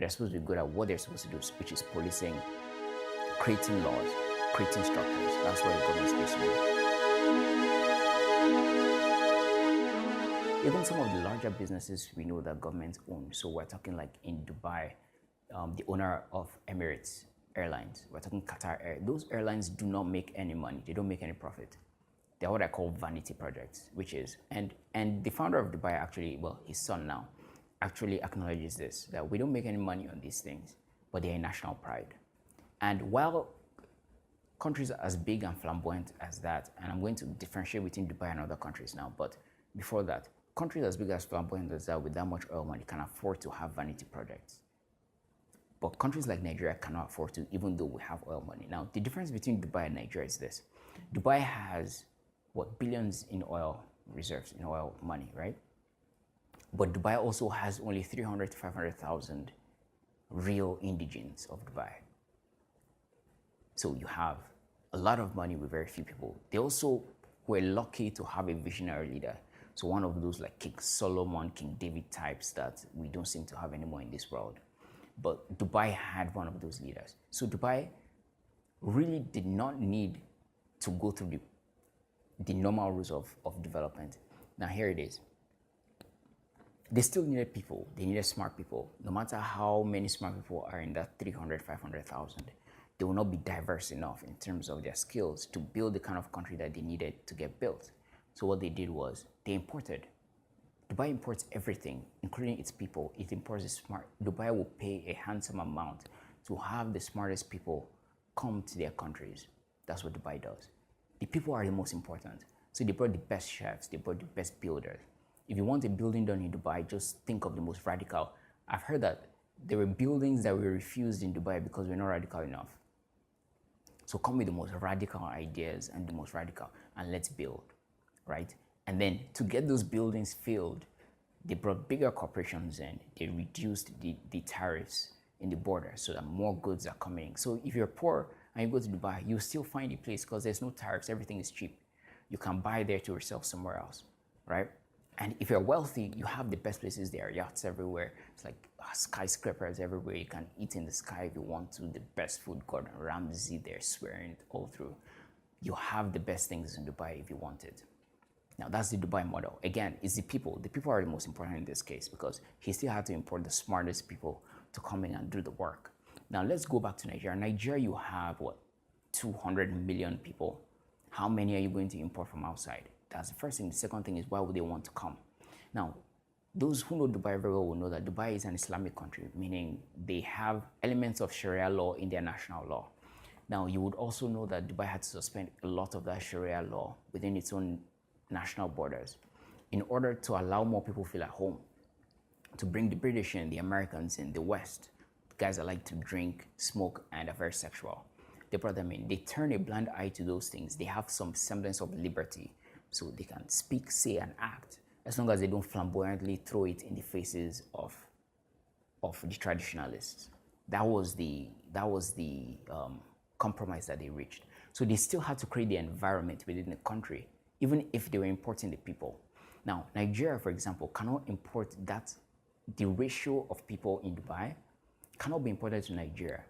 but they're supposed to be good at what they're supposed to do, which is policing, creating laws, creating structures. That's what the government is supposed to do. Even some of the larger businesses we know that governments own. So we're talking like in Dubai, the owner of Emirates Airlines, we're talking Qatar Air. Those airlines do not make any money. They don't make any profit. They're what I call vanity projects, which is, and the founder of Dubai actually, well, his son now, actually acknowledges this, that we don't make any money on these things, but they're a national pride. And while countries as big and flamboyant as that, and I'm going to differentiate between Dubai and other countries now, but before that, countries as big as flamboyant as that with that much oil money can afford to have vanity projects. But countries like Nigeria cannot afford to, even though we have oil money. Now, the difference between Dubai and Nigeria is this. Dubai has, billions in oil reserves, in oil money, right? But Dubai also has only 300 to 500,000 real indigenes of Dubai. So you have a lot of money with very few people. They also were lucky to have a visionary leader. So one of those like King Solomon, King David types that we don't seem to have anymore in this world. But Dubai had one of those leaders. So Dubai really did not need to go through the normal rules of development. Now here it is. They still needed people. They needed smart people. No matter how many smart people are in that 300, 500,000, they will not be diverse enough in terms of their skills to build the kind of country that they needed to get built. So what they did was they imported. Dubai imports everything, including its people. It imports the smart. Dubai will pay a handsome amount to have the smartest people come to their countries. That's what Dubai does. The people are the most important. So they brought the best chefs, they brought the best builders. If you want a building done in Dubai, just think of the most radical. I've heard that there were buildings that were refused in Dubai because we're not radical enough. So come with the most radical ideas and the most radical, and let's build, right? And then to get those buildings filled, they brought bigger corporations in. They reduced the tariffs in the border so that more goods are coming. So if you're poor and you go to Dubai, you still find a place because there's no tariffs. Everything is cheap. You can buy there to resell somewhere else, right? And if you're wealthy, you have the best places there, yachts everywhere. It's like skyscrapers everywhere. You can eat in the sky if you want to. The best food, Gordon Ramsay there, swearing it all through. You have the best things in Dubai if you want it. Now, that's the Dubai model. Again, it's the people. The people are the most important in this case because he still had to import the smartest people to come in and do the work. Now, let's go back to Nigeria. Nigeria, you have, 200 million people. How many are you going to import from outside? That's the first thing. The second thing is, why would they want to come? Now, those who know Dubai very well will know that Dubai is an Islamic country, meaning they have elements of Sharia law in their national law. Now, you would also know that Dubai had to suspend a lot of that Sharia law within its own national borders in order to allow more people to feel at home, to bring the British in, the Americans in, the West, the guys that like to drink, smoke, and are very sexual. They brought them in. They turn a blind eye to those things. They have some semblance of liberty, so they can speak, say, and act, as long as they don't flamboyantly throw it in the faces of the traditionalists. That was the compromise that they reached. So they still had to create the environment within the country, even if they were importing the people. Now, Nigeria, for example, cannot import that. The ratio of people in Dubai cannot be imported to Nigeria.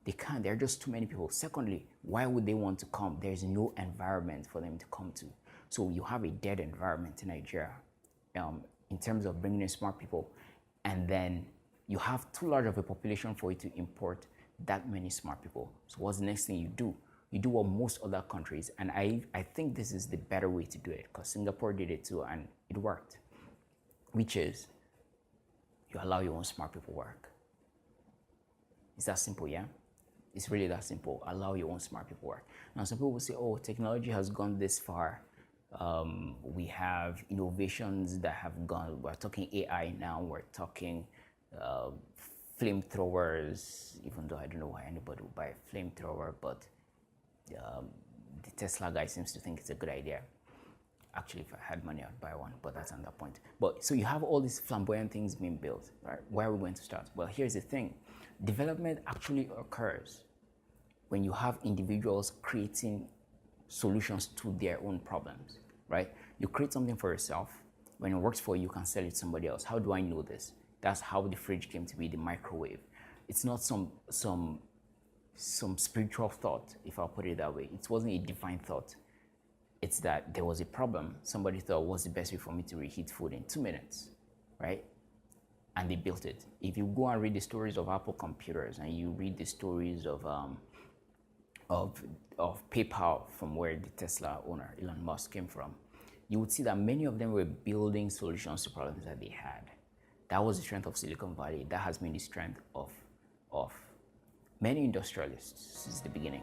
They can't. There are just too many people. Secondly, why would they want to come? There's no environment for them to come to. So you have a dead environment in Nigeria in terms of bringing in smart people. And then you have too large of a population for you to import that many smart people. So what's the next thing you do? You do what most other countries, and I think this is the better way to do it because Singapore did it too and it worked, which is you allow your own smart people work. It's that simple, yeah? It's really that simple. Allow your own smart people work. Now, some people will say, oh, technology has gone this far. We have innovations that have gone, we're talking AI now, we're talking flamethrowers, even though I don't know why anybody would buy a flamethrower, but the Tesla guy seems to think it's a good idea. Actually, if I had money, I'd buy one, but that's another point. But so you have all these flamboyant things being built, right? Where are we going to start? Well, here's the thing. Development actually occurs when you have individuals creating solutions to their own problems, right? You create something for yourself. When it works for you, you can sell it to somebody else. How do I know this? That's how the fridge came to be, the microwave. It's not some spiritual thought, if I'll put it that way. It wasn't a divine thought. It's that there was a problem. Somebody thought, what's the best way for me to reheat food in 2 minutes, right? And they built it. If you go and read the stories of Apple computers and you read the stories of PayPal, from where the Tesla owner Elon Musk came from, you would see that many of them were building solutions to problems that they had. That was the strength of Silicon Valley. That has been the strength of many industrialists since the beginning.